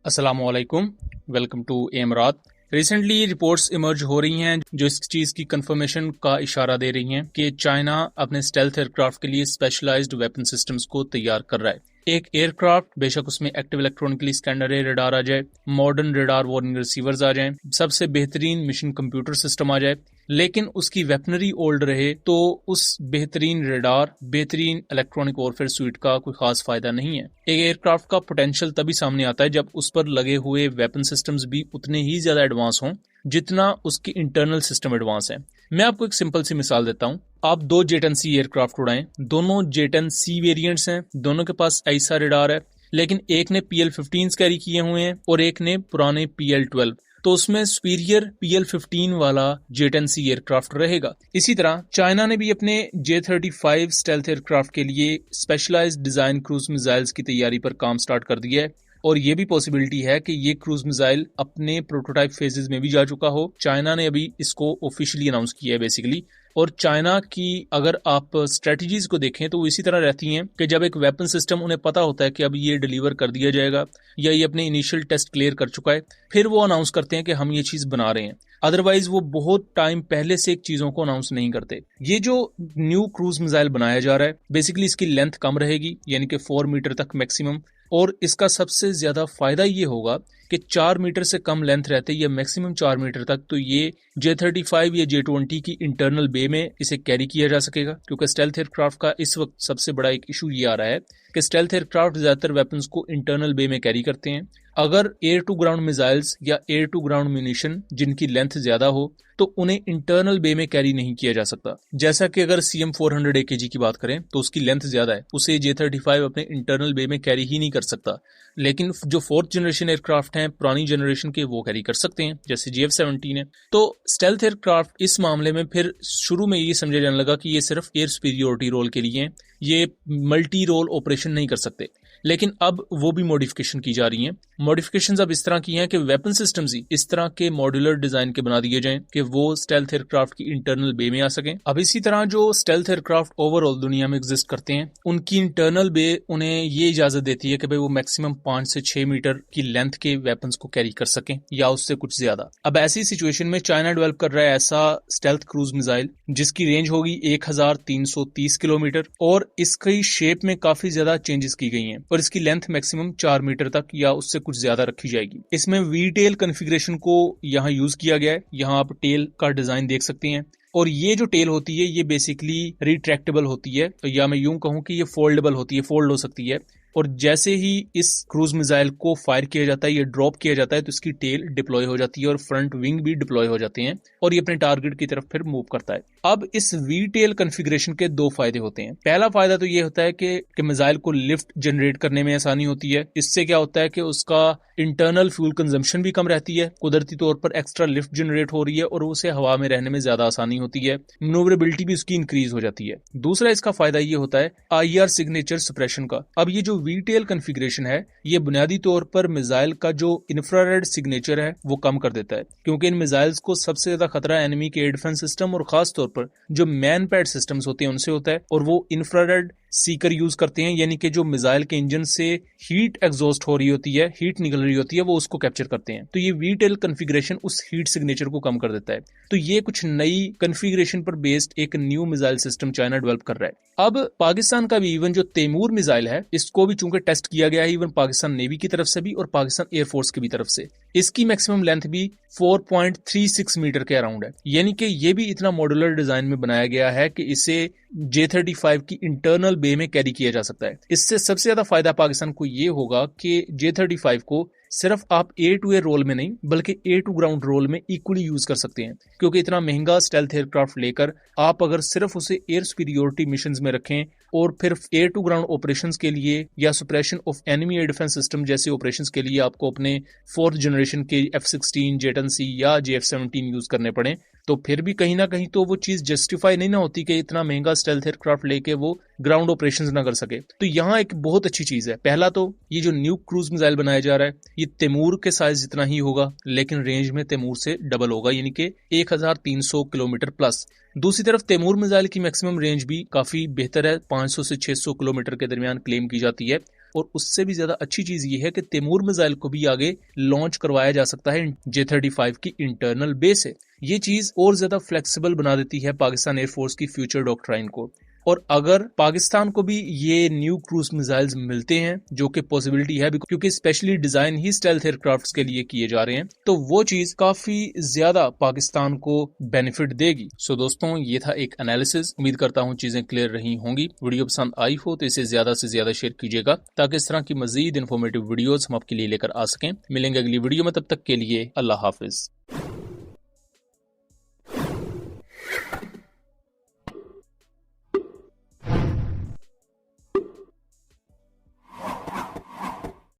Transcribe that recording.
अस्सलामुअलैकुम, welcome to एमरात। Recently reports emerge हो रही हैं जो इस चीज़ की कंफर्मेशन का इशारा दे रही हैं कि चाइना अपने स्टेल्थ एयरक्राफ्ट के लिए स्पेशलाइज्ड वेपन सिस्टम्स को तैयार कर रहा है। एक एयरक्राफ्ट, बेशक उसमें एक्टिव इलेक्ट्रॉनिकली स्कैनर रेडार आ जाए, मॉडर्न रेडार वार्निंग रिसीवर्स आ जाएं, सबसे बेहतरीन मिशन कंप्यूटर सिस्टम आ जाए, लेकिन उसकी वेपनरी ओल्ड रहे तो उस बेहतरीन रेडार, बेहतरीन इलेक्ट्रॉनिक वॉरफेयर स्वीट का कोई खास फायदा नहीं है। एक एयरक्राफ्ट का पोटेंशियल तभी सामने आता है जब उस पर लगे हुए वेपन सिस्टम्स भी उतने ही ज्यादा एडवांस हों जितना उसकी इंटरनल सिस्टम एडवांस है। मैं आपको एक सिंपल सी मिसाल देता हूं। आप दो जेट-10C एयरक्राफ्ट उड़ाएं, दोनों जेट-10C वेरिएंट्स हैं, दोनों के पास ऐसा रेडार है, लेकिन एक ने PL-15 कैरी किए हुए हैं और एक ने पुराने PL-12। तो उसमें सुपीरियर PL-15 वाला J-10C एयरक्राफ्ट रहेगा। इसी तरह चाइना ने भी अपने J-35 स्टेल्थ एयरक्राफ्ट के लिए स्पेशलाइज्ड डिजाइन क्रूज मिसाइल्स की तैयारी पर काम स्टार्ट कर दिया है और ये भी पॉसिबिलिटी है कि ये क्रूज मिसाइल अपने प्रोटोटाइप फेजेस में भी जा चुका हो। चाइना ने अभी इसको ऑफिशियली अनाउंस किया है बेसिकली। और चाइना की अगर आप स्ट्रेटजीज को देखें तो वो इसी तरह रहती हैं कि जब एक वेपन सिस्टम उन्हें पता होता है कि अब ये डिलीवर कर दिया जाएगा या ये अपने इनिशियल टेस्ट क्लियर कर चुका है, फिर वो अनाउंस करते हैं कि हम ये चीज बना रहे हैं। अदरवाइज वो बहुत टाइम पहले से एक चीजों को अनाउंस नहीं करते। ये जो न्यू क्रूज मिसाइल बनाया जा रहा है, बेसिकली इसकी लेंथ कम रहेगी, यानी कि 4 मीटर तक मैक्सिमम। और इसका सबसे ज्यादा फायदा ये होगा कि 4 मीटर से कम लेंथ रहते या मैक्सिमम 4 मीटर तक, तो ये J-35 या J-20 की इंटरनल बे में इसे कैरी किया जा सकेगा। क्योंकि स्टेल्थ एयरक्राफ्ट का इस वक्त सबसे बड़ा एक इशू ये आ रहा है कि स्टेल्थ एयरक्राफ्ट ज्यादातर वेपन्स को इंटरनल बे में कैरी करते हैं। अगर एयर टू ग्राउंड मिसाइल्स या एयर टू ग्राउंड म्यूनिशन जिनकी लेंथ ज्यादा हो तो उन्हें इंटरनल बे में कैरी नहीं किया जा सकता। जैसा कि अगर CM-400 AKG की बात करें तो उसकी लेंथ ज्यादा है, उसे J-35 अपने इंटरनल बे में कैरी ही नहीं कर सकता। लेकिन जो 4th जनरेशन एयरक्राफ्ट हैं, पुरानी जनरेशन के, वो कैरी कर सकते हैं, जैसे GF-17 है। तो स्टेल्थ एयरक्राफ्ट इस मामले में फिर शुरू में ये समझा जाने लगा कि ये सिर्फ एयर सुपीरियोरिटी रोल के लिए हैं, ये मल्टी रोल ऑपरेशन नहीं कर सकते। लेकिन अब वो भी मॉडिफिकेशन की जा रही हैं। मॉडिफिकेशंस अब इस तरह की हैं कि वेपन सिस्टम्स ही इस तरह के मॉड्यूलर डिजाइन के बना दिए जाएं कि वो स्टेल्थ एयरक्राफ्ट की इंटरनल बे में आ सकें। अब इसी तरह जो स्टेल्थ एयरक्राफ्ट ओवरऑल दुनिया में एग्जिस्ट करते हैं, उनकी इंटरनल बे उन्हें ये इजाजत देती है कि भाई वो मैक्सिमम 5 से 6 मीटर की लेंथ के वेपन्स को कैरी कर सकें या उससे कुछ ज्यादा। अब ऐसी सिचुएशन में चाइना डेवलप कर रहा है ऐसा स्टेल्थ क्रूज मिसाइल जिसकी रेंज होगी 1330 किलोमीटर और इसकी शेप में काफी ज्यादा चेंजेस की गई हैं और इसकी लेंथ मैक्सिमम 4 मीटर तक या उससे कुछ ज्यादा रखी जाएगी। इसमें वी टेल कॉन्फ़िगरेशन को यहाँ यूज किया गया है। यहाँ आप टेल का डिजाइन देख सकते हैं और ये जो टेल होती है ये बेसिकली रिट्रैक्टेबल होती है, तो या मैं यूं कहूं कि ये फोल्डेबल होती है, फोल्ड हो सकती है। और जैसे ही इस क्रूज मिसाइल को फायर किया जाता है, ये ड्रॉप किया जाता है, तो इसकी टेल डिप्लॉय हो जाती है और फ्रंट विंग भी डिप्लॉय हो जाते हैं और ये अपने टारगेट की तरफ फिर मूव करता है। अब इस वी टेल कॉन्फ़िगरेशन के दो फायदे होते हैं। पहला फायदा तो ये होता है कि मिसाइल को लिफ्ट जनरेट करने में आसानी होती है। इससे क्या होता है कि उसका इंटरनल फ्यूल कंजम्पशन भी कम रहती है, कुदरती तौर पर एक्स्ट्रा लिफ्ट जनरेट हो रही है और उसे हवा में रहने में ज्यादा आसानी होती है, मैन्योवरेबिलिटी भी उसकी इंक्रीज हो जाती है। दूसरा इसका फायदा ये होता है IR सिग्नेचर सप्रेशन का। अब ये जो वी टेल कॉन्फ़िगरेशन है ये बुनियादी तौर पर मिसाइल का जो इंफ्रारेड सिग्नेचर है वो कम कर देता है, क्योंकि इन मिसाइल्स को सबसे ज्यादा खतरा एनिमी के एयर डिफेंस सिस्टम और खास तौर पर जो मैन पैड सिस्टम्स होते हैं उनसे होता है और वो इंफ्रारेड सीकर यूज करते हैं, यानी कि जो मिसाइल के इंजन से हीट एग्जॉस्ट हो रही होती है, हीट निकल रही होती है, वो उसको कैप्चर करते हैं। तो ये वी टेल कॉन्फ़िगरेशन उस हीट सिग्नेचर को कम कर देता है। तो ये कुछ नई कॉन्फ़िगरेशन पर बेस्ड एक new missile system China develop कर रहा है। अब पाकिस्तान का भी इवन जो तैमूर मिसाइल है इसको भी चूंकि टेस्ट किया गया है इवन पाकिस्तान नेवी की तरफ से भी और पाकिस्तान एयरफोर्स की भी तरफ से, इसकी मैक्सिमम लेंथ भी 4.36 मीटर के अराउंड है। यानी कि ये भी इतना मॉड्यूलर डिजाइन में बनाया गया है कि इसे J-35 की इंटरनल बे में कैरी किया जा सकता है। इससे सबसे ज्यादा फायदा पाकिस्तान को ये होगा कि J-35 को सिर्फ आप एयर टू एयर रोल में नहीं बल्कि एयर टू ग्राउंड रोल में इक्वली यूज कर सकते हैं, क्योंकि इतना महंगा स्टेल्थ एयरक्राफ्ट लेकर आप अगर सिर्फ उसे एयर सुपीरियोरिटी मिशंस में रखें और फिर एयर टू ग्राउंड ऑपरेशंस के लिए या suppression of enemy air defence system जैसे ऑपरेशंस के लिए आपको अपने 4th जनरेशन के F-16, J-10C या JF-17 यूज करने पड़े, तो फिर भी कहीं ना कहीं तो वो चीज जस्टिफाई नहीं ना होती कि इतना महंगा स्टेल्थ एयरक्राफ्ट लेके वो ग्राउंड ऑपरेशंस ना कर सके। तो यहाँ एक बहुत अच्छी चीज है। पहला तो ये जो न्यू क्रूज मिसाइल बनाया जा रहा है ये तैमूर के साइज जितना ही होगा, लेकिन रेंज में तैमूर से डबल होगा, यानी कि 1300 किलोमीटर प्लस। दूसरी तरफ तैमूर मिसाइल की मैक्सिमम रेंज भी काफी बेहतर है, 500 से 600 किलोमीटर के दरमियान क्लेम की जाती है। और उससे भी ज्यादा अच्छी चीज ये है कि तैमूर मिसाइल को भी आगे लॉन्च करवाया जा सकता है J-35 की इंटरनल बेस है। ये चीज और ज्यादा फ्लेक्सिबल बना देती है पाकिस्तान एयरफोर्स की फ्यूचर डॉक्ट्राइन को। और अगर पाकिस्तान को भी ये न्यू क्रूज मिसाइल्स मिलते हैं, जो कि पॉसिबिलिटी है क्योंकि स्पेशली डिजाइन ही स्टेल्थ एयरक्राफ्ट्स के लिए किए जा रहे हैं, तो वो चीज काफी ज्यादा पाकिस्तान को बेनिफिट देगी। सो दोस्तों, ये था एक एनालिसिस। उम्मीद करता हूँ चीजें क्लियर रही होंगी। वीडियो पसंद आई हो तो इसे ज्यादा से ज्यादा शेयर कीजिएगा ताकि इस तरह की मजीद इन्फॉर्मेटिव वीडियोस हम आपके लिए लेकर आ सकें। मिलेंगे अगली वीडियो में, तब तक के लिए अल्लाह हाफिज।